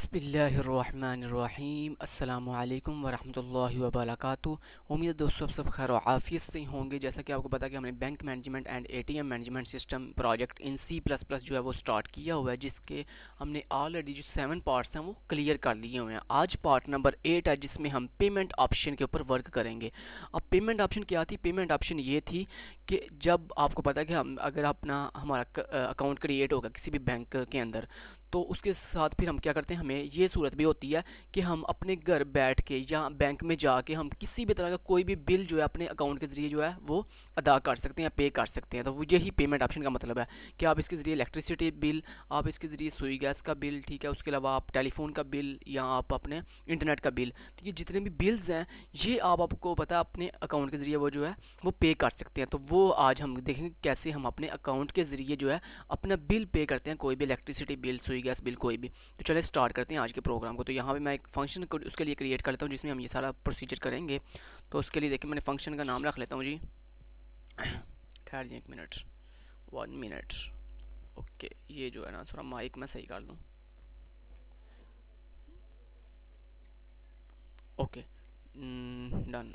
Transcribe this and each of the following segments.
बिस्मिल्लाहिर्रहमानिर्रहीम अस्सलामुअलैकुम वरहमतुल्लाहि वबरकातुहू। उम्मीद है दोस्तों आप सब खैर आफियत से होंगे। जैसा कि आपको पता है कि हमने bank management and ATM management system project in C++ जो है वो स्टार्ट किया हुआ है, जिसके हमने ऑलरेडी जो 7 पार्ट्स हैं वो क्लियर कर लिए हुए हैं। आज पार्ट नंबर 8 है जिसमें हम पेमेंट ऑप्शन के ऊपर वर्क करेंगे। अब पेमेंट ऑप्शन क्या थी? पेमेंट ऑप्शन ये थी कि जब आपको पता है कि हम अगर हमारा अकाउंट क्रिएट होगा किसी भी बैंक के अंदर, तो उसके साथ फिर हम क्या करते हैं, हमें ये सूरत भी होती है कि हम अपने घर बैठ के या बैंक में जाके हम किसी भी तरह का कोई भी बिल जो है अपने अकाउंट के ज़रिए जो है वो अदा कर सकते हैं, पे कर सकते हैं। तो वो यही पेमेंट ऑप्शन का मतलब है कि आप इसके ज़रिए इलेक्ट्रिसिटी बिल, आप इसके ज़रिए सुई गैस का बिल, ठीक है, उसके अलावा आप टेलीफोन का बिल या आप अपने इंटरनेट का बिल, तो ये जितने भी बिल्स हैं ये आपको पता है अपने अकाउंट के ज़रिए वो जो है वो पे कर सकते हैं। तो वो आज हम देखेंगे कैसे हम अपने अकाउंट के ज़रिए जो है अपना बिल पे करते हैं, कोई भी इलेक्ट्रिसिटी बिल, सुई गैस बिल, कोई भी। तो चलिए स्टार्ट करते हैं आज के प्रोग्राम को। तो यहाँ पे मैं एक फंक्शन को उसके लिए क्रिएट कर लेता हूँ जिसमें हम ये सारा प्रोसीजर करेंगे। तो उसके लिए देखिए मैंने फंक्शन का नाम रख लेता हूँ जी, खैर जी 1 मिनट 1 मिनट। ओके, ये जो है ना थोड़ा माइक मैं सही कर दूँ। ओके, डन,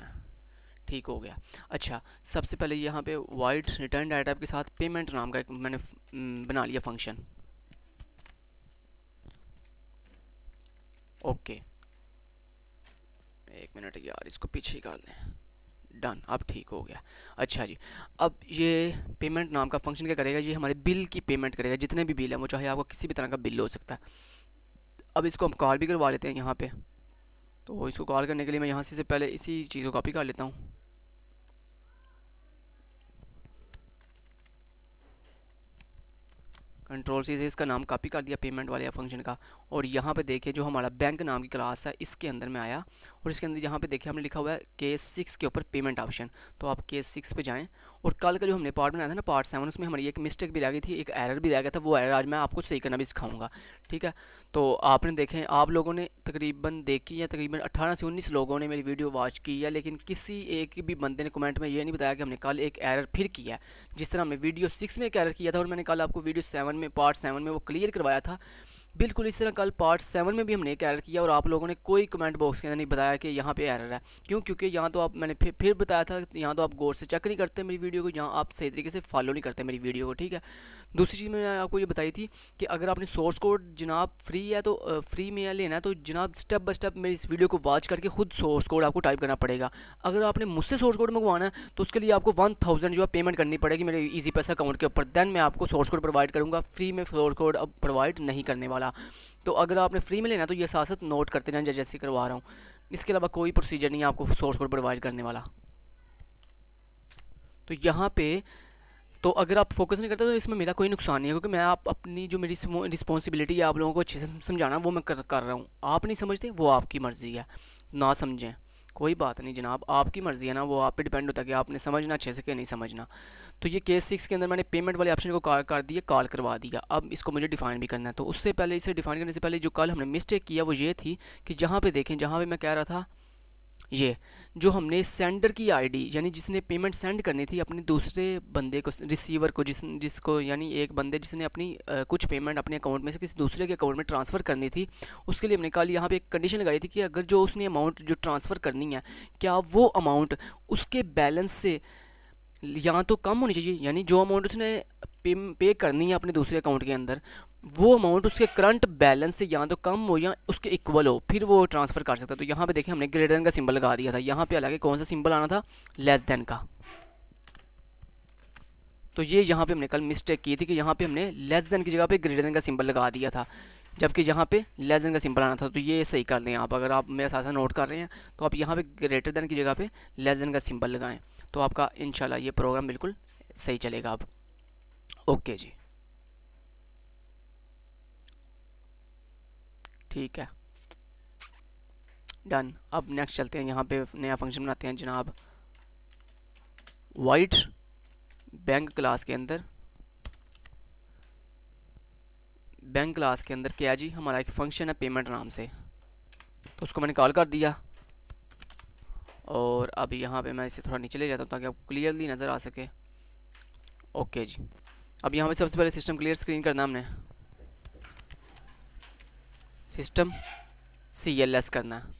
ठीक हो गया। अच्छा, सबसे पहले यहाँ पे वाइड रिटर्न डाटा टाइप के साथ पेमेंट नाम का एक मैंने बना लिया फंक्शन। ओके, 1 मिनट यार, इसको पीछे ही कर दें। डन, अब ठीक हो गया। अच्छा जी, अब ये पेमेंट नाम का फंक्शन क्या करेगा? ये हमारे बिल की पेमेंट करेगा, जितने भी बिल हैं वो, चाहे आपको किसी भी तरह का बिल हो सकता है। अब इसको हम कॉल भी करवा लेते हैं यहाँ पे। तो इसको कॉल करने के लिए मैं यहाँ से पहले इसी चीज़ को कॉपी कर लेता हूँ। कंट्रोल सी से इसका नाम कॉपी कर दिया पेमेंट वाले फंक्शन का। और यहाँ पे देखिए जो हमारा बैंक नाम की क्लास है इसके अंदर में आया, और इसके अंदर यहाँ पे देखिए हमने लिखा हुआ है केस 6 के ऊपर पेमेंट ऑप्शन। तो आप केस 6 पे जाएं। और कल का जो हमने पार्ट बनाया था ना, पार्ट 7, उसमें हमारी एक मिस्टेक भी रह गई थी, एक एरर भी रह गया था। वो एरर आज मैं आपको सही करना भी सिखाऊंगा, ठीक है। तो आपने देखें, आप लोगों ने तकरीबन देखी है, तकरीबन 18 से 19 लोगों ने मेरी वीडियो वॉच की है, लेकिन किसी एक भी बंदे ने कमेंट में ये नहीं बताया कि हमने कल एक एरर फिर किया है। जिस तरह हमने वीडियो 6 में एक एरर किया था और मैंने कल आपको वीडियो 7 में, पार्ट 7 में वो क्लियर करवाया था, बिल्कुल इस तरह कल पार्ट 7 में भी हमने एक एरर किया और आप लोगों ने कोई कमेंट बॉक्स के अंदर नहीं बताया कि यहाँ पे एरर है। क्यों? क्योंकि यहाँ तो आप, मैंने फिर बताया था, यहाँ तो आप गौर से चेक नहीं करते मेरी वीडियो को, यहाँ आप सही तरीके से फॉलो नहीं करते मेरी वीडियो को, ठीक है। दूसरी चीज़ मैंने आपको ये बताई थी कि अगर आपने सोर्स कोड जनाब फ्री है तो फ्री में लेना है तो जनाब स्टेप बाय स्टेप मेरी इस वीडियो को वॉच करके खुद सोर्स कोड आपको टाइप करना पड़ेगा। अगर आपने मुझसे सोर्स कोड मंगवाना है तो उसके लिए आपको 1000 जो है पेमेंट करनी पड़ेगी मेरे ईजी पैसा अकाउंट के ऊपर, देन मैं आपको सोर्स कोड प्रोवाइड करूँगा। फ्री में सोर्स कोड अब प्रोवाइड नहीं करने वाला। तो अगर आपने फ्री में लेना है तो ये साथ साथ नोट करते जाएं जैसे करवा रहा हूँ। इसके अलावा कोई प्रोसीजर नहीं है आपको सोर्स कोड प्रोवाइड करने वाला। तो यहाँ पे तो अगर आप फोकस नहीं करते तो इसमें मेरा कोई नुकसान नहीं है, क्योंकि मैं आप अपनी जो मेरी रिस्पॉन्सिबिलिटी है आप लोगों को अच्छे से समझाना वो मैं कर रहा हूँ। आप नहीं समझते वो आपकी मर्ज़ी है, ना समझें कोई बात नहीं जनाब, आपकी मर्ज़ी है ना, वो आप पे डिपेंड होता है कि आपने समझना अच्छे से कि नहीं समझना। तो ये केस 6 के अंदर मैंने पेमेंट वाले ऑप्शन को कॉल कर दिया, कॉल करवा दिया। अब इसको मुझे डिफाइन भी करना है। तो उससे पहले, इसे डिफाइन करने से पहले जो कल हमने मिस्टेक किया वो ये थी कि जहाँ पे देखें, जहाँ पे मैं कह रहा था ये जो हमने सेंडर की आईडी, यानी जिसने पेमेंट सेंड करनी थी अपने दूसरे बंदे को, रिसीवर को, जिसको यानी एक बंदे जिसने अपनी कुछ पेमेंट अपने अकाउंट में से किसी दूसरे के अकाउंट में ट्रांसफ़र करनी थी, उसके लिए हमने कल यहाँ पे एक कंडीशन लगाई थी कि अगर जो उसने अमाउंट जो ट्रांसफ़र करनी है, क्या वो अमाउंट उसके बैलेंस से यहाँ तो कम होनी चाहिए, यानी जो अमाउंट उसने पे करनी है अपने दूसरे अकाउंट के अंदर, वो अमाउंट उसके करंट बैलेंस से या तो कम हो या उसके इक्वल हो, फिर वो ट्रांसफ़र कर सकता है। तो यहाँ पे देखिए हमने ग्रेटर देन का सिंबल लगा दिया था। यहाँ पे हालांकि कौन सा सिंबल आना था? लेस देन का। तो ये यहाँ पे हमने कल मिस्टेक की थी कि यहाँ पे हमने लेस देन की जगह पे ग्रेटर देन का सिंबल लगा दिया था, जबकि यहाँ पे लेस देन का सिंबल आना था। तो ये सही कर दें आप, अगर आप मेरे साथ साथ नोट कर रहे हैं तो आप यहाँ पे ग्रेटर देन की जगह पे लेस देन का सिंबल लगाएं, तो आपका इंशाल्लाह ये प्रोग्राम बिल्कुल सही चलेगा अब। ओके जी, ठीक है, डन। अब नेक्स्ट चलते हैं, यहाँ पे नया फंक्शन बनाते हैं जनाब। वाइट बैंक क्लास के अंदर, बैंक क्लास के अंदर क्या जी, हमारा एक फंक्शन है पेमेंट नाम से, तो उसको मैंने कॉल कर दिया। और अब यहाँ पे मैं इसे थोड़ा नीचे ले जाता हूँ ताकि आपको क्लियरली नज़र आ सके। ओके जी, अब यहाँ पे सबसे पहले सिस्टम क्लियर स्क्रीन करना हमने। सिस्टम CLS करना है,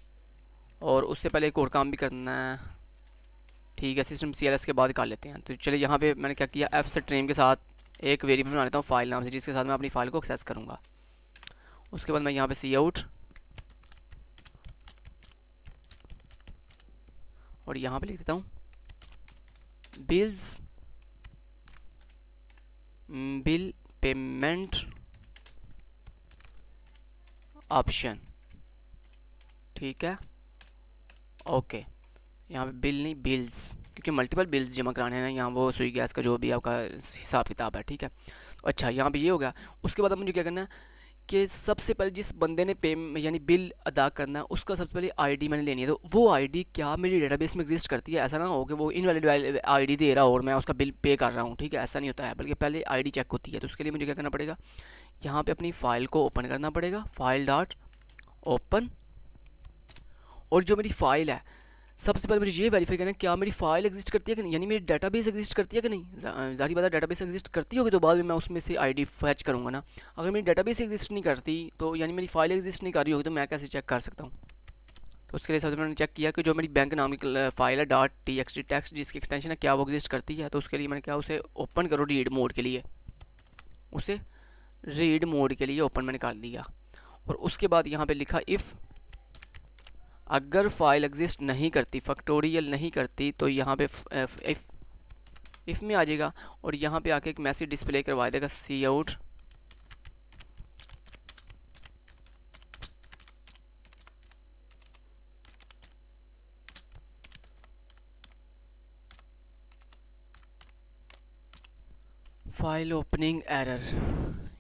और उससे पहले एक और काम भी करना है। ठीक है, सिस्टम CLS के बाद कर लेते हैं। तो चलिए यहाँ पे मैंने क्या किया, F स्ट्रीम के साथ एक वेरिएबल बना लेता हूँ फाइल नाम से, जिसके साथ मैं अपनी फाइल को एक्सेस करूँगा। उसके बाद मैं यहाँ पे सी आउट, और यहाँ पे लिख देता हूँ बिल्स बिल पेमेंट ऑप्शन। ठीक है, ओके। यहाँ पे बिल नहीं, बिल्स, क्योंकि मल्टीपल बिल्स जमा कराने हैं ना यहाँ, वो सुई गैस का जो भी आपका हिसाब किताब है। ठीक है, अच्छा यहाँ पे ये हो गया। उसके बाद अब मुझे क्या करना है कि सबसे पहले जिस बंदे ने पे यानी बिल अदा करना है, उसका सबसे पहले आईडी मैंने लेनी है। तो वो आईडी क्या मेरी डेटाबेस में एग्जिस्ट करती है? ऐसा ना हो कि वो इनवैलिड आईडी दे रहा हो और मैं उसका बिल पे कर रहा हूँ। ठीक है, ऐसा नहीं होता है, बल्कि पहले आईडी चेक होती है। तो उसके लिए मुझे क्या करना पड़ेगा, यहाँ पे अपनी फ़ाइल को ओपन करना पड़ेगा, फाइल डॉट ओपन। और जो मेरी फ़ाइल है, सबसे पहले मुझे ये वेरीफाई करना है क्या मेरी फ़ाइल एग्जिस्ट करती है कि नहीं, यानी मेरी डेटाबेस एग्जिस्ट करती है कि नहीं। ज़ाहिर बात है, डेटाबेस एग्जिस्ट करती होगी तो बाद में मैं उसमें से आईडी फैच करूँगा ना। अगर मेरी डेटाबेस एग्जिस्ट नहीं करती, तो यानी मेरी फ़ाइल एग्जिस्ट नहीं कर रही होगी, तो मैं कैसे चेक कर सकता हूँ? तो उसके लिए सबसे मैंने चेक किया कि जो मेरी बैंक नाम की फ़ाइल है .txt टेक्स्ट, जिसकी एक्सटेंशन है, क्या वो एग्जिस्ट करती है। तो उसके लिए मैंने क्या, उसे ओपन करो रीड मोड के लिए, उसे रीड मोड के लिए ओपन मैंने कर दिया। और उसके बाद यहाँ पे लिखा इफ़, अगर फाइल एग्जिस्ट नहीं करती, फैक्टोरियल नहीं करती, तो यहाँ पे इफ़ में आ जाएगा, और यहाँ पे आके एक मैसेज डिस्प्ले करवा देगा सी आउट फाइल ओपनिंग एरर,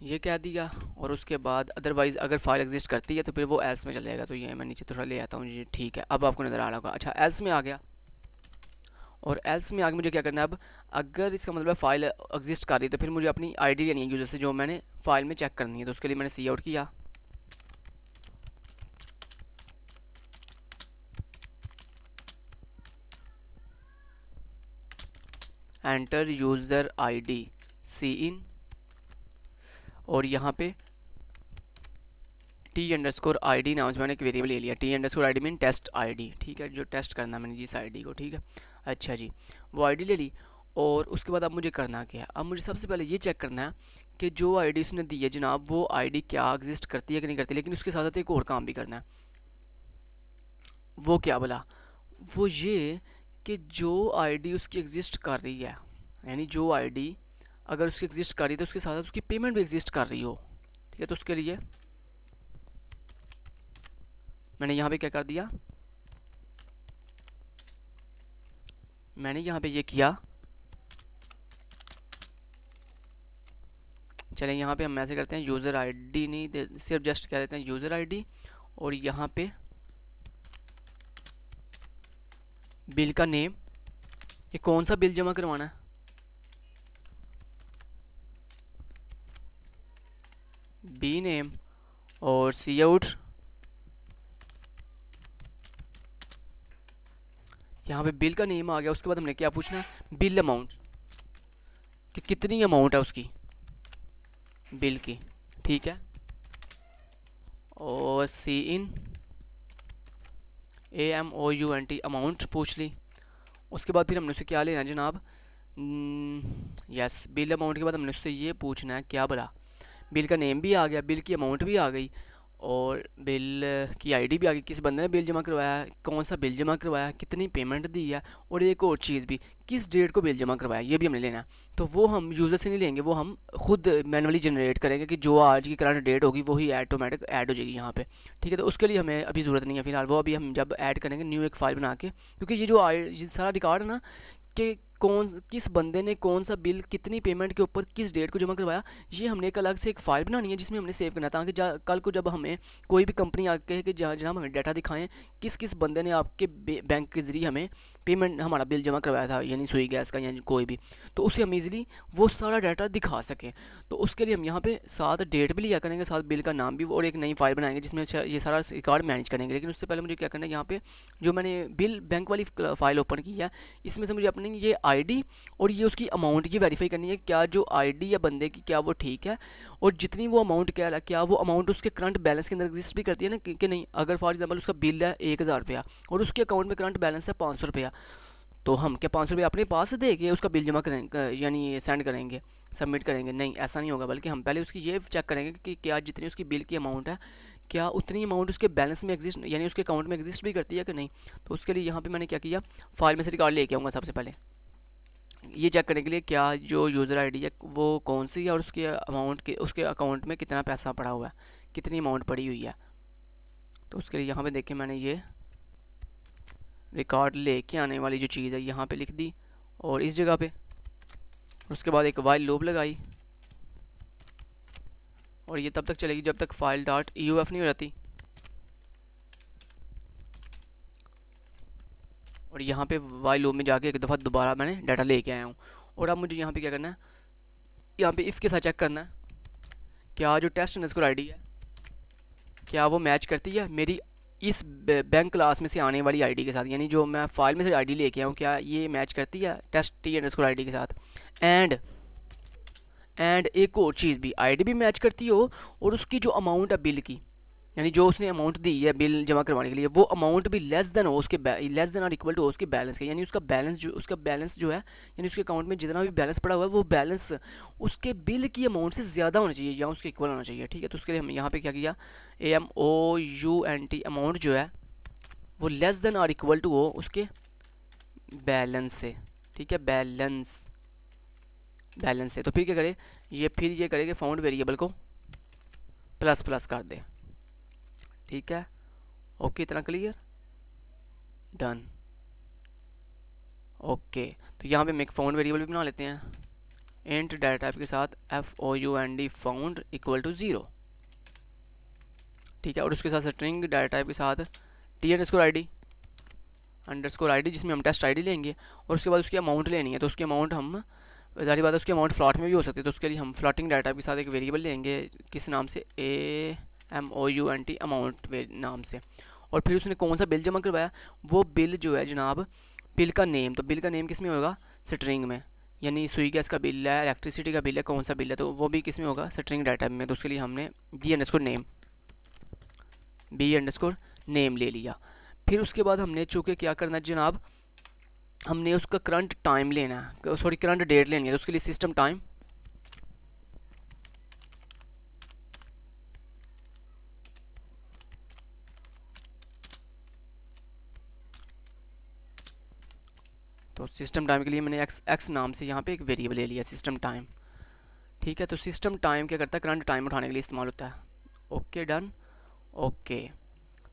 ये कह दिया। और उसके बाद अदरवाइज़ अगर फाइल एग्जिस्ट करती है तो फिर वो एल्स में चल जाएगा। तो ये मैं नीचे थोड़ा ले आता हूँ जी। ठीक है, अब आपको नज़र आ रहा होगा। अच्छा, एल्स में आ गया, और एल्स में आगे मुझे क्या करना है अब, अगर इसका मतलब फाइल एग्जिस्ट कर रही है तो फिर मुझे अपनी आईडी लेनी है यूज़र से, जो मैंने फाइल में चेक करनी है। तो उसके लिए मैंने सी आउट किया, एंटर यूज़र आईडी सी इन, और यहाँ पे T_ID नाम से मैंने एक वेरिएबल ले लिया। T_ID mean test ID. ठीक है, जो टेस्ट करना मैंने जिस आईडी को। ठीक है, अच्छा जी, वो आईडी ले ली। और उसके बाद अब मुझे करना क्या है, अब मुझे सबसे पहले ये चेक करना है कि जो आईडी उसने दी है जनाब, वो आईडी क्या एग्जिस्ट करती है कि नहीं करती। लेकिन उसके साथ साथ एक और काम भी करना है। वो क्या बोला, वो ये कि जो आईडी उसकी एग्जिस्ट कर रही है, यानी जो आईडी अगर उसकी एग्जिस्ट कर रही है तो उसके साथ साथ उसकी पेमेंट भी एग्जिस्ट कर रही हो। ठीक है, तो उसके लिए मैंने यहाँ पे क्या कर दिया, मैंने यहाँ पे ये किया। चलें, यहाँ पे हम ऐसे करते हैं, यूज़र आईडी नहीं सिर्फ जस्ट कह देते हैं यूज़र आईडी, और यहाँ पे बिल का नेम, ये कौन सा बिल जमा करवाना है, बी नेम, और सी आउट। यहाँ पे बिल का नेम आ गया। उसके बाद हमने क्या पूछना है, बिल अमाउंट, कि कितनी अमाउंट है उसकी बिल की। ठीक है, और सी इन AMOUNT अमाउंट पूछ ली। उसके बाद फिर हमने उससे क्या लेना है जनाब, यस, बिल अमाउंट के बाद हमने उससे ये पूछना है क्या बोला, बिल का नेम भी आ गया, बिल की अमाउंट भी आ गई, और बिल की आईडी भी आ गई, किस बंदे ने बिल जमा करवाया है, कौन सा बिल जमा करवाया है, कितनी पेमेंट दी है, और एक और चीज़ भी, किस डेट को बिल जमा करवाया, ये भी हमने लेना है। तो वो हम यूज़र से नहीं लेंगे, वो हम खुद मैनुअली जनरेट करेंगे कि जो आज की करंट डेट होगी वही ऑटोमेटिक ऐड हो जाएगी यहाँ पे। ठीक है, तो उसके लिए हमें अभी ज़रूरत नहीं है फ़िलहाल, वो अभी हम जब ऐड करेंगे न्यू एक फ़ाइल बना के, क्योंकि ये सारा रिकॉर्ड है ना कि कौन किस बंदे ने कौन सा बिल कितनी पेमेंट के ऊपर किस डेट को जमा करवाया, ये हमने एक अलग से एक फ़ाइल बनानी है जिसमें हमने सेव करना था, ताकि कल को जब हमें कोई भी कंपनी आके कहे कि जनाब हमें डाटा दिखाएं किस किस बंदे ने आपके बैंक के ज़रिए हमें पेमेंट हमारा बिल जमा करवाया था, यानी सुई गैस का या कोई भी, तो उसे हम ईज़िली वो सारा डाटा दिखा सकें। तो उसके लिए हम यहाँ पे साथ डेट भी लिया करेंगे, साथ बिल का नाम भी, और एक नई फाइल बनाएंगे जिसमें ये सारा रिकॉर्ड मैनेज करेंगे। लेकिन उससे पहले मुझे क्या करना है, यहाँ पे जो मैंने बिल बैंक वाली फ़ाइल ओपन की है, इसमें से मुझे अपनी ये आईडी और ये उसकी अमाउंट ये वेरीफाई करनी है क्या जो आईडी या बंदे की क्या वो ठीक है, और जितनी वो अमाउंट क्या वो अमाउंट उसके करंट बैलेंस के अंदर एग्जिस्ट भी करती है ना कि नहीं। अगर फॉर एग्जांपल उसका बिल है 1000 रुपया और उसके अकाउंट में करंट बैलेंस है 500 रुपया, तो हम क्या 500 रुपया अपने पास दे के उसका बिल जमा करेंगे यानी सेंड करेंगे, सबमिट करेंगे? नहीं, ऐसा नहीं होगा, बल्कि हम पहले उसकी ये चेक करेंगे कि क्या जितनी उसकी बिल की अमाउंट है क्या उतनी अमाउंट उसके बैलेंस में एग्जिस्ट यानी उसके अकाउंट में एग्जिस्ट भी करती है कि नहीं। तो उसके लिए यहाँ पे मैंने क्या किया, फाइल में से रिकॉर्ड लेके आऊँगा सबसे पहले ये चेक करने के लिए क्या जो यूज़र आईडी है वो कौन सी है और उसके अमाउंट के उसके अकाउंट में कितना पैसा पड़ा हुआ है, कितनी अमाउंट पड़ी हुई है। तो उसके लिए यहाँ पे देखें मैंने ये रिकॉर्ड लेके आने वाली जो चीज़ है यहाँ पे लिख दी और इस जगह पे, उसके बाद एक वाइल लूप लगाई और ये तब तक चलेगी जब तक फाइल डॉट EOF नहीं हो जाती। और यहाँ पे वाइल लूप में जाके एक दफ़ा दोबारा मैंने डाटा लेके आया हूँ। और अब मुझे यहाँ पे क्या करना है, यहाँ पे इफ़ के साथ चेक करना है क्या जो टेस्ट अंडरस्कोर आईडी है क्या वो मैच करती है मेरी इस बैंक क्लास में से आने वाली आईडी के साथ, यानी जो मैं फाइल में से आईडी लेके आया हूँ क्या ये मैच करती है टेस्ट टी अंडरस्कोर आईडी के साथ। एंड एक और चीज़ भी, आईडी भी मैच करती हो और उसकी जो अमाउंट है बिल की यानी जो उसने अमाउंट दी है बिल जमा करवाने के लिए वो अमाउंट भी लेस देन हो उसके लेस देन और इक्वल टू हो उसके बैलेंस के, यानी उसका बैलेंस जो है यानी उसके अकाउंट में जितना भी बैलेंस पड़ा हुआ है वो बैलेंस उसके बिल की अमाउंट से ज़्यादा होना चाहिए या उसके इक्वल होना चाहिए। ठीक है, तो उसके लिए हम यहाँ पे क्या किया, AMOUNT अमाउंट जो है वो लेस देन और इक्वल टू हो उसके बैलेंस से। ठीक है, बैलेंस से। तो फिर क्या करे ये करे कि फाउंड वेरिएबल को प्लस कर दे। ठीक है, ओके, इतना क्लियर, डन। ओके, तो यहाँ पे हम एक फाउंड वेरिएबल भी बना लेते हैं इंट डाटा टाइप के साथ FOUND फाउंड इक्वल टू 0। ठीक है, और उसके साथ स्ट्रिंग डाटा टाइप के साथ T अंडरस्कोर आईडी जिसमें हम टेस्ट आईडी लेंगे और उसके बाद उसकी अमाउंट लेनी है। तो उसकी अमाउंट हम ज़ाहिर बात है उसकी अमाउंट फ्लॉट में भी हो सकती है, तो उसके लिए हम फ्लॉटिंग डाटा के साथ एक वेरिएबल लेंगे किस नाम से, AMOUNT अमाउंट नाम से। और फिर उसने कौन सा बिल जमा करवाया, वो बिल जो है जनाब बिल का नेम, तो बिल का नेम किस में होगा, स्ट्रिंग में, यानी सुई गैस का बिल है, इलेक्ट्रिसिटी का बिल है, कौन सा बिल है तो वो भी किस में होगा, स्ट्रिंग डाटा में। तो उसके लिए हमने B नेम ले लिया। फिर उसके बाद हमने चूँकि क्या करना है जनाब, हमने उसका करंट टाइम लेना है, सॉरी करंट डेट लेनी है। तो उसके लिए सिस्टम टाइम के लिए मैंने x नाम से यहाँ पे एक वेरिएबल ले लिया सिस्टम टाइम। ठीक है, तो सिस्टम टाइम क्या करता है, करंट टाइम उठाने के लिए इस्तेमाल होता है। Okay, done. ओके,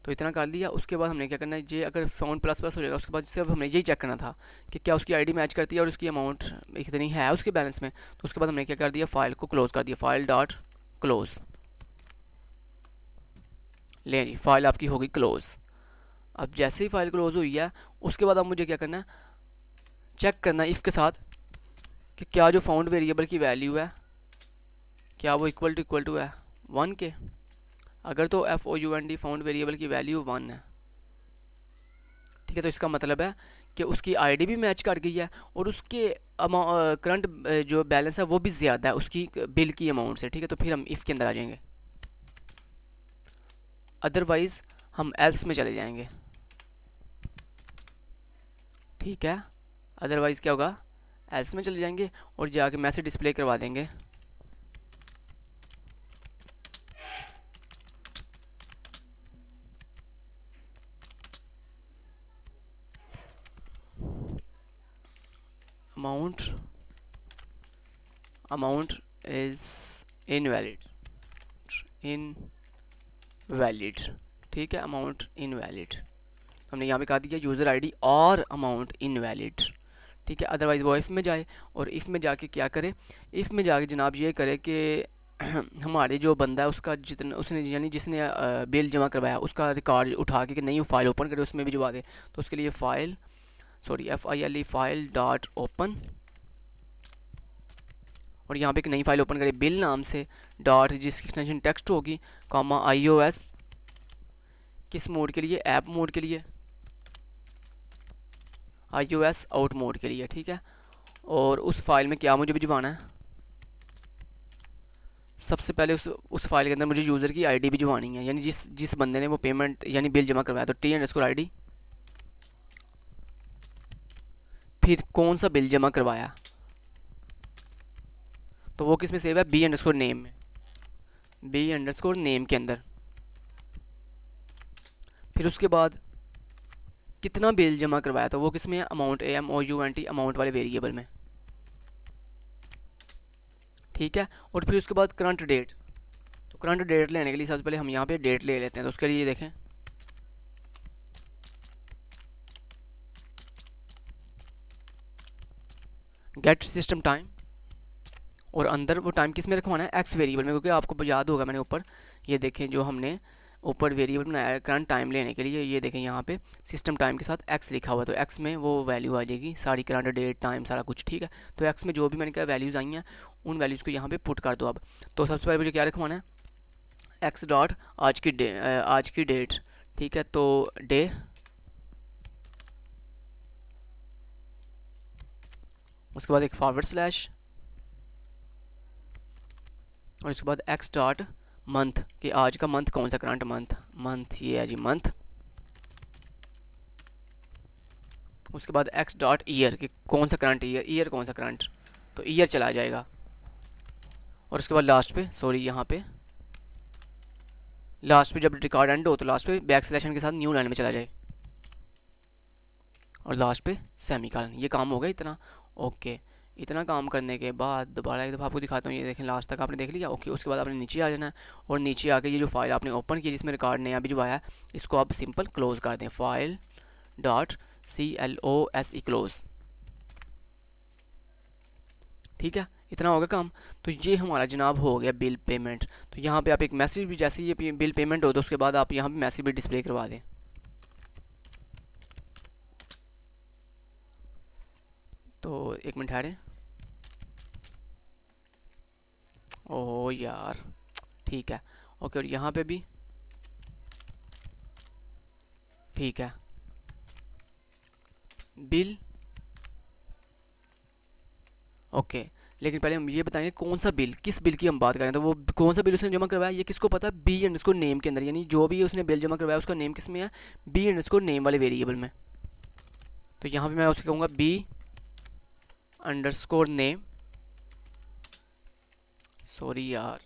तो इतना कर लिया। उसके बाद हमने क्या करना है, ये अगर फाउंड प्लस हो जाएगा उसके बाद सिर्फ हमने यही चेक करना था कि क्या उसकी आईडी मैच करती है और उसकी अमाउंट कितनी है उसके बैलेंस में। तो उसके बाद हमने क्या कर दिया, फाइल को क्लोज़ कर दिया, फाइल डॉट क्लोज़। ले जी, फाइल आपकी होगी क्लोज़। अब जैसे ही फाइल क्लोज़ हुई है उसके बाद अब मुझे क्या करना है, चेक करना इफ़ के साथ कि क्या जो फाउंड वेरिएबल की वैल्यू है क्या वो इक्वल टू है 1 के। अगर तो FOUND फाउंड वेरिएबल की वैल्यू 1 है, ठीक है, तो इसका मतलब है कि उसकी आईडी भी मैच कर गई है और उसके करंट जो बैलेंस है वो भी ज़्यादा है उसकी बिल की अमाउंट से। ठीक है, तो फिर हम इफ़ के अंदर आ जाएंगे, अदरवाइज़ हम एल्स में चले जाएंगे। ठीक है, अदरवाइज़ क्या होगा, एल्स में चले जाएंगे और जाके मैसेज डिस्प्ले करवा देंगे। Amount is invalid. ठीक है, अमाउंट इनवैलिड, हमने यहाँ पे कहा दिया यूज़र आईडी और अमाउंट इनवैलिड। ठीक है, अदरवाइज़ वो इफ़ में जाए और इफ़ में जाके क्या करे, इफ़ में जाके जनाब ये करे कि हमारे जो बंदा है उसका जितना उसने यानी जिसने बिल जमा करवाया उसका रिकॉर्ड उठा के कि नहीं फाइल ओपन करे उसमें भी जवा दे। तो उसके लिए FILE फाइल डॉट ओपन और यहाँ पे एक नई फाइल ओपन करे बिल नाम से डॉट जिसकी एक्सटेंशन टेक्स्ट होगी कॉमा iOS किस मोड के लिए, ऐप मोड के लिए, iOS आउट मोड के लिए। ठीक है, और उस फाइल में क्या मुझे भिजवाना है, सबसे पहले उस फाइल के अंदर मुझे यूज़र की आईडी भिजवानी है, यानी जिस जिस बंदे ने वो पेमेंट यानी बिल जमा करवाया, तो T_ID, फिर कौन सा बिल जमा करवाया, तो वो किस में सेव है, B_name में, B_name के अंदर। फिर उसके बाद कितना बिल जमा करवाया, तो वो किस में है, अमाउंट, AMOUNT, अमाउंट वाले वेरिएबल में, ठीक है। और फिर उसके बाद करंट डेट, तो करंट डेट लेने के लिए सबसे पहले हम यहाँ पे डेट ले लेते हैं, तो उसके लिए देखें गेट सिस्टम टाइम, और अंदर वो टाइम किस में रखवाना है, एक्स वेरिएबल में, क्योंकि आपको याद होगा मैंने ऊपर ये देखें जो हमने ऊपर वेरिएबल बनाया है करंट टाइम लेने के लिए, ये देखें यहाँ पे सिस्टम टाइम के साथ एक्स लिखा हुआ है, तो एक्स में वो वैल्यू आ जाएगी सारी, करंट डेट टाइम सारा कुछ, ठीक है। तो एक्स में जो भी मैंने कहा वैल्यूज़ आई हैं उन वैल्यूज़ को यहाँ पे पुट कर दो अब। तो सबसे पहले मुझे क्या रखवाना है, एक्स डॉट आज की डेट, ठीक है, तो डे, उसके बाद एक फॉरवर्ड स्लैश, और इसके बाद एक्स डॉट मंथ, कि आज का मंथ कौन सा, करंट मंथ ये है जी मंथ। उसके बाद एक्स डॉट ईयर, कि कौन सा करंट ईयर कौन सा करंट, तो ईयर चला जाएगा। और उसके बाद लास्ट पे यहाँ पे लास्ट पे जब रिकॉर्ड एंड हो तो लास्ट पे बैक स्लैशन के साथ न्यू लाइन में चला जाए, और लास्ट पे सेमीकोलन। ये काम हो गया इतना, ओके। इतना काम करने के बाद दोबारा एक दफ़ा आपको दिखाता हूँ, ये देखें लास्ट तक आपने देख लिया, ओके। उसके बाद आपने नीचे आ जाना है, और नीचे आके ये जो फाइल आपने ओपन की जिसमें रिकॉर्ड नया भिजवाया है, इसको आप सिंपल क्लोज कर दें, फाइल डॉट CLOSE क्लोज, ठीक है। इतना होगा काम। तो ये हमारा जनाब हो गया बिल पेमेंट। तो यहाँ पे आप एक मैसेज भी, जैसे ये बिल पेमेंट हो तो उसके बाद आप यहाँ पे मैसेज भी डिस्प्ले करवा दें। तो एक मिनट ठहरें, ओह यार, ठीक है, ओके। और यहाँ पे भी ठीक है, बिल, ओके। लेकिन पहले हम ये बताएंगे कौन सा बिल, किस बिल की हम बात करें, तो वो कौन सा बिल उसने जमा करवाया ये किसको पता है, B_name के अंदर, यानी जो भी उसने बिल जमा करवाया उसका नेम किस में है, B_name वाले वेरिएबल में। तो यहाँ पे मैं उसके कहूँगा B_name, सॉरी यार,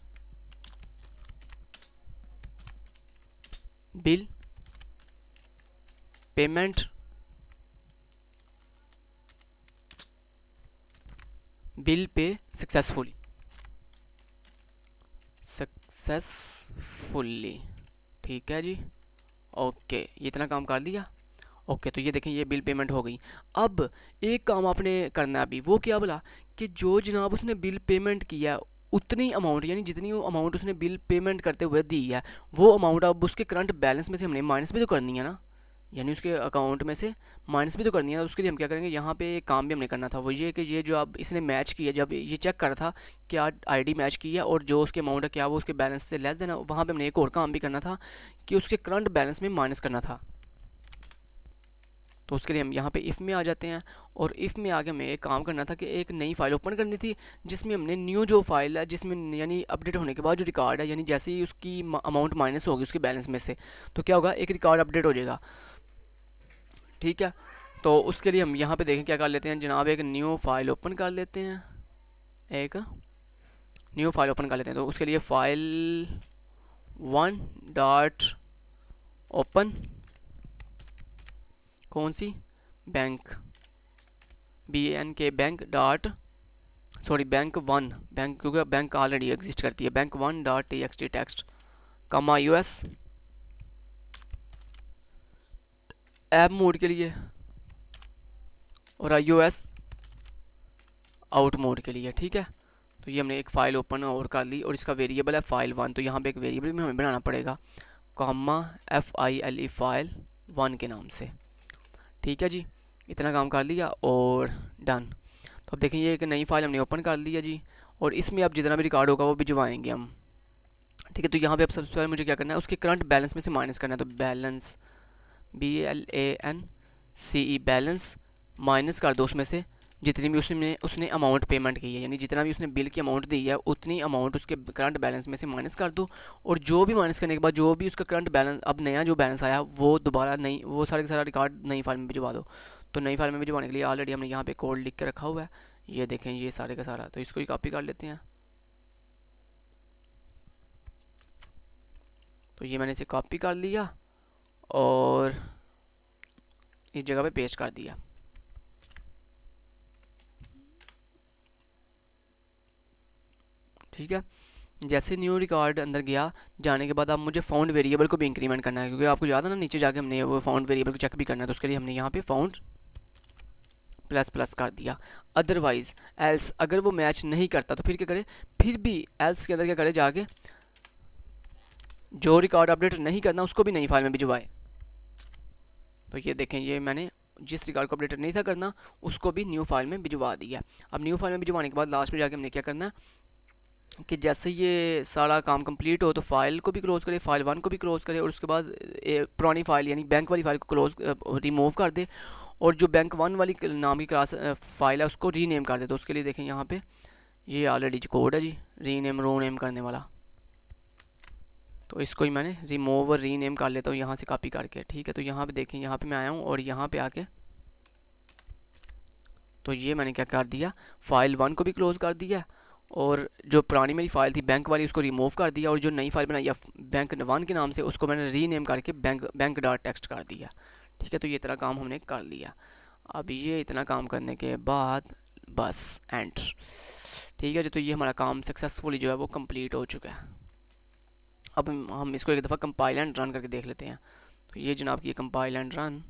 bill payment bill pay successfully, ठीक है जी, ओके। ये इतना काम कर दिया, ओके। तो ये देखें ये बिल पेमेंट हो गई। अब एक काम आपने करना है अभी, वो क्या बोला कि जो जनाब उसने बिल पेमेंट किया उतनी अमाउंट, यानी जितनी अमाउंट उसने बिल पेमेंट करते हुए दी है, वो अमाउंट अब उसके करंट बैलेंस में से हमने माइनस भी तो करनी है ना, यानी उसके अकाउंट में से माइनस भी तो करनी है। तो उसके लिए हम क्या करेंगे, यहाँ पे एक काम भी हमने करना था, वो ये कि ये जो अब इसने मैच किया, जब ये चेक कर रहा था क्या आईडी मैच की है और जो उसके अमाउंट है क्या वो उसके बैलेंस से लेस देना, वहाँ पे हमने एक और काम भी करना था कि उसके करंट बैलेंस में माइनस करना था। तो उसके लिए हम यहाँ पे इफ़ में आ जाते हैं, और इफ़ में आगे हमें एक काम करना था कि एक नई फाइल ओपन करनी थी जिसमें हमने न्यू जो फाइल है, जिसमें यानी अपडेट होने के बाद जो रिकॉर्ड है, यानी जैसे ही उसकी अमाउंट माइनस होगी उसके बैलेंस में से, तो क्या होगा, एक रिकॉर्ड अपडेट हो जाएगा, ठीक है। तो उसके लिए हम यहाँ पे देखें क्या कर लेते हैं जनाब, एक न्यू फाइल ओपन कर लेते हैं, एक न्यू फाइल ओपन कर लेते हैं। तो उसके लिए फाइल 1 डॉट ओपन, कौन सी, bank, BANK bank dot, sorry bank 1, bank क्योंकि बैंक ऑलरेडी एग्जिस्ट करती है, bank 1 dot TXT text, comma US app mode के लिए, और iOS आउट मोड के लिए, ठीक है। तो ये हमने एक फ़ाइल ओपन और कर ली, और इसका वेरिएबल है फाइल 1, तो यहाँ पे एक वेरिएबल भी हमें बनाना पड़ेगा, कॉमा FILE फाइल 1 के नाम से, ठीक है जी। इतना काम कर लिया और डन। तो अब देखें ये एक नई फाइल हमने ओपन कर लिया जी, और इसमें अब जितना भी रिकॉर्ड होगा वो भिजवाएंगे हम, ठीक है। तो यहाँ पे अब सबसे पहले मुझे क्या करना है, उसके करंट बैलेंस में से माइनस करना है, तो बैलेंस BALANCE बैलेंस माइनस कर दो उसमें से जितनी भी उसने अमाउंट पेमेंट की है, यानी जितना भी उसने बिल की अमाउंट दी है उतनी अमाउंट उसके करंट बैलेंस में से माइनस कर दो, और जो भी माइनस करने के बाद जो भी उसका करंट बैलेंस, अब नया जो बैलेंस आया वो दोबारा नई, वो सारे का सारा रिकॉर्ड नई फाइल में भिजवा दो। तो नई फाइल में भिजवाने के लिए ऑलरेडी हमने यहाँ पे कोड लिख के रखा हुआ है, ये देखें ये सारे का सारा। तो इसको ही कॉपी कर लेते हैं। तो ये मैंने इसे कॉपी कर लिया और इस जगह पे पेस्ट कर दिया। ठीक है, जैसे न्यू रिकॉर्ड अंदर गया, जाने के बाद अब मुझे फाउंड वेरिएबल को भी इंक्रीमेंट करना है, क्योंकि आपको याद है ना नीचे जाके हमने वो फाउंड वेरिएबल को चेक भी करना है। तो उसके लिए हमने यहाँ पे फाउंड प्लस प्लस कर दिया। अदरवाइज एल्स, अगर वो मैच नहीं करता तो फिर क्या करे, फिर भी एल्स के अंदर क्या करे, जाके जो रिकॉर्ड अपडेट नहीं करना उसको भी नई फाइल में भिजवाए। तो ये देखें, ये मैंने जिस रिकॉर्ड को अपडेट नहीं था करना उसको भी न्यू फाइल में भिजवा दिया। अब न्यू फाइल में भिजवाने के बाद लास्ट में जाके हमने क्या करना है कि जैसे ये सारा काम कंप्लीट हो तो फाइल को भी क्लोज़ करे, फाइल 1 को भी क्लोज़ करे, और उसके बाद पुरानी फाइल यानी बैंक वाली फाइल को क्लोज रिमूव कर दे, और जो बैंक 1 वाली नाम की क्लास फाइल है उसको रीनेम कर दे। तो उसके लिए देखें यहाँ पे ये ऑलरेडी कोड है जी, रीनेम रोनेम करने वाला। तो इसको ही मैंने रिमूव और रीनेम कर लेता हूँ यहाँ से कॉपी करके। ठीक है, तो यहाँ पे देखें, यहाँ पे मैं आया हूँ और यहाँ पे आके तो ये मैंने क्या कर दिया, फाइल 1 को भी क्लोज़ कर दिया, और जो पुरानी मेरी फ़ाइल थी बैंक वाली उसको रिमूव कर दिया, और जो नई फाइल बनाई बैंक 1 के नाम से उसको मैंने रीनेम करके बैंक डॉट टेक्स्ट कर दिया। ठीक है, तो ये इतना काम हमने कर लिया। अब ये इतना काम करने के बाद बस एंड। ठीक है जी, तो ये हमारा काम सक्सेसफुली जो है वो कंप्लीट हो चुका है। अब हम इसको एक दफ़ा कंपाइल एंड रन करके देख लेते हैं। तो ये जनाब की कंपाइल एंड रन,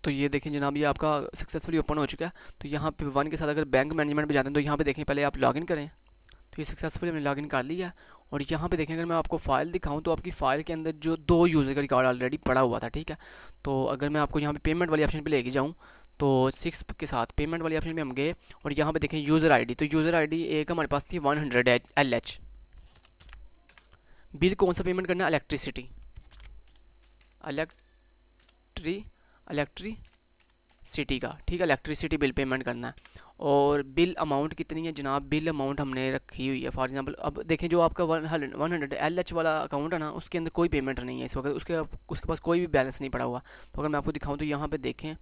तो ये देखें जनाब ये आपका सक्सेसफुली ओपन हो चुका है। तो यहाँ पे 1 के साथ अगर बैंक मैनेजमेंट में जाते हैं तो यहाँ पे देखें पहले आप लॉगिन करें। तो ये सक्सेसफुली हमने लॉगिन कर लिया, और यहाँ पे देखें अगर मैं आपको फ़ाइल दिखाऊं तो आपकी फ़ाइल के अंदर जो 2 यूज़र का रिकॉर्ड ऑलरेडी पड़ा हुआ था। ठीक है, तो अगर मैं आपको यहाँ पे पेमेंट वाली ऑप्शन पे लेके जाऊँ तो 6 के साथ पेमेंट वाली ऑप्शन पे हम गए, और यहाँ पे देखें यूज़र आईडी। तो यूज़र आईडी एक हमारे पास थी 100 LH। बिल कौन सा पेमेंट करना है, इलेक्ट्रिसिटी इलेक्ट्रिसिटी का। ठीक है, इलेक्ट्रिसिटी बिल पेमेंट करना है। और बिल अमाउंट कितनी है जनाब, बिल अमाउंट हमने रखी हुई है फॉर एग्जांपल, अब देखें जो आपका 100 LH वाला अकाउंट है ना उसके अंदर कोई पेमेंट नहीं है इस वक्त, उसके पास कोई भी बैलेंस नहीं पड़ा हुआ। तो अगर मैं आपको दिखाऊं तो यहाँ पे देखें,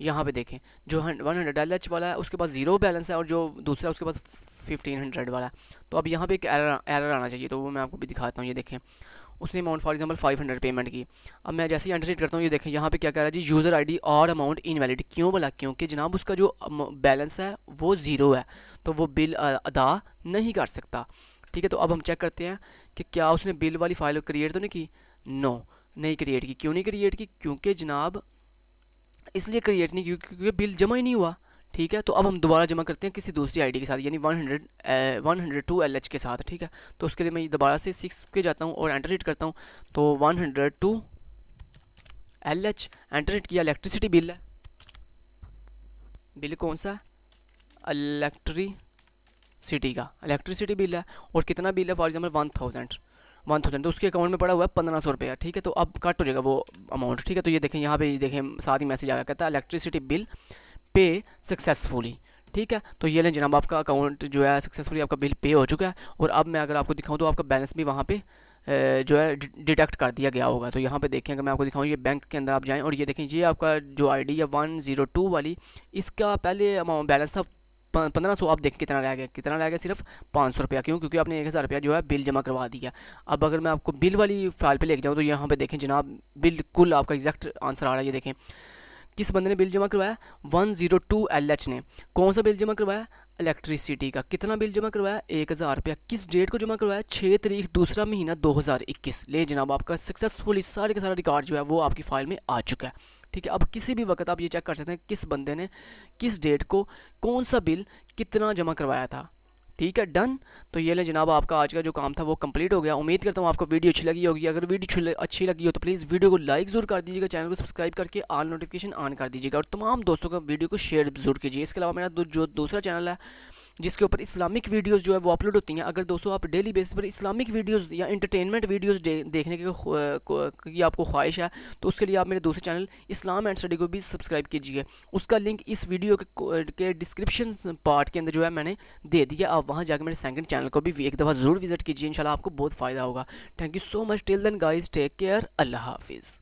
यहाँ पे देखें जो 100 LH वाला है उसके पास 0 बैलेंस है, और जो दूसरा उसके पास 1500 वाला है। तो अब यहाँ पे एक एरर आना चाहिए, तो वो मैं आपको भी दिखाता हूँ। ये देखें उसने अमाउंट फॉर एग्जांपल 500 पेमेंट की। अब मैं जैसे ही एंटर करता हूँ ये देखें यहाँ पे क्या कह रहा है जी, यूज़र आईडी और अमाउंट इनवैलिड। क्यों बोला, क्योंकि जनाब उसका जो बैलेंस है वो 0 है, तो वो बिल अदा नहीं कर सकता। ठीक है, तो अब हम चेक करते हैं कि क्या उसने बिल वाली फाइल क्रिएट तो नहीं की। नो, नहीं क्रिएट की। क्यों नहीं क्रिएट की, क्योंकि जनाब इसलिए क्रिएट नहीं की क्योंकि बिल जमा ही नहीं हुआ। ठीक है, तो अब हम दोबारा जमा करते हैं किसी दूसरी आईडी के साथ, यानी 102 LH के साथ। ठीक है, तो उसके लिए मैं दोबारा से 6 पे जाता हूँ और एंटर हिट करता हूँ। तो 102 LH एंटर हिट किया, इलेक्ट्रिसिटी बिल है। बिल कौन सा, इलेक्ट्रिसिटी का, इलेक्ट्रिसिटी बिल है। और कितना बिल है, फॉर एग्जाम्पल 1000, तो उसके अकाउंट में पड़ा हुआ है 1500 रुपया। ठीक है, तो अब कट हो जाएगा वो अमाउंट। ठीक है, तो ये देखें यहाँ पे देखें साथ ही मैसेज आया, कहता है इलेक्ट्रिसिटी बिल पे सक्सेसफुली। ठीक है, तो ये लें जनाब आपका अकाउंट जो है सक्सेसफुली आपका बिल पे हो चुका है। और अब मैं अगर आपको दिखाऊं तो आपका बैलेंस भी वहाँ पे जो है डिडक्ट कर दिया गया होगा। तो यहाँ पे देखें अगर मैं आपको दिखाऊं, ये बैंक के अंदर आप जाएं और ये देखें ये आपका जो आईडी है 102 वाली, इसका पहले अमाउंट बैलेंस था 1500। आप देखें कितना रह गया, सिर्फ 500 रुपया। क्यों, क्योंकि आपने 1000 रुपया जो है बिल जमा करवा दिया। अब अगर मैं आपको बिल वाली फाइल पे लेके जाऊँ तो यहाँ पे देखें जनाब बिल्कुल आपका एग्जैक्ट आंसर आ रहा है। ये देखें किस बंदे ने बिल जमा करवाया, 102 LH ने। कौन सा बिल जमा करवाया, इलेक्ट्रिसिटी का। कितना बिल जमा करवाया, 1000 रुपया। किस डेट को जमा करवाया, 6 तारीख दूसरा महीना 2021। ले जनाब आपका सक्सेसफुली सारे का सारा रिकॉर्ड जो है वो आपकी फ़ाइल में आ चुका है। ठीक है, अब किसी भी वक्त आप ये चेक कर सकते हैं किस बंदे ने किस डेट को कौन सा बिल कितना जमा करवाया था। ठीक है, डन। तो ये ले जनाब आपका आज का जो काम था वो कंप्लीट हो गया। उम्मीद करता हूँ आपको वीडियो अच्छी लगी होगी। अगर वीडियो अच्छी लगी हो तो प्लीज़ वीडियो को लाइक ज़रूर कर दीजिएगा, चैनल को सब्सक्राइब करके ऑल नोटिफिकेशन ऑन कर दीजिएगा, और तमाम दोस्तों का वीडियो को शेयर ज़रूर कीजिए। इसके अलावा मेरा जो दूसरा चैनल है जिसके ऊपर इस्लामिक वीडियोस जो है वो अपलोड होती हैं। अगर दोस्तों आप डेली बेसिस पर इस्लामिक वीडियोस या इंटरटेनमेंट वीडियोस देखने की आपको ख्वाहिश है तो उसके लिए आप मेरे दूसरे चैनल इस्लाम एंड स्टडी को भी सब्सक्राइब कीजिए। उसका लिंक इस वीडियो के डिस्क्रिप्शन पार्ट के अंदर जो है मैंने दे दिया। आप वहाँ जाकर मेरे सेकंड चैनल को भी एक दफ़ा ज़रूर विजिट कीजिए, इंशाल्लाह आपको बहुत फ़ायदा होगा। Thank you so much. Till then guys, take care, अल्लाह हाफिज़।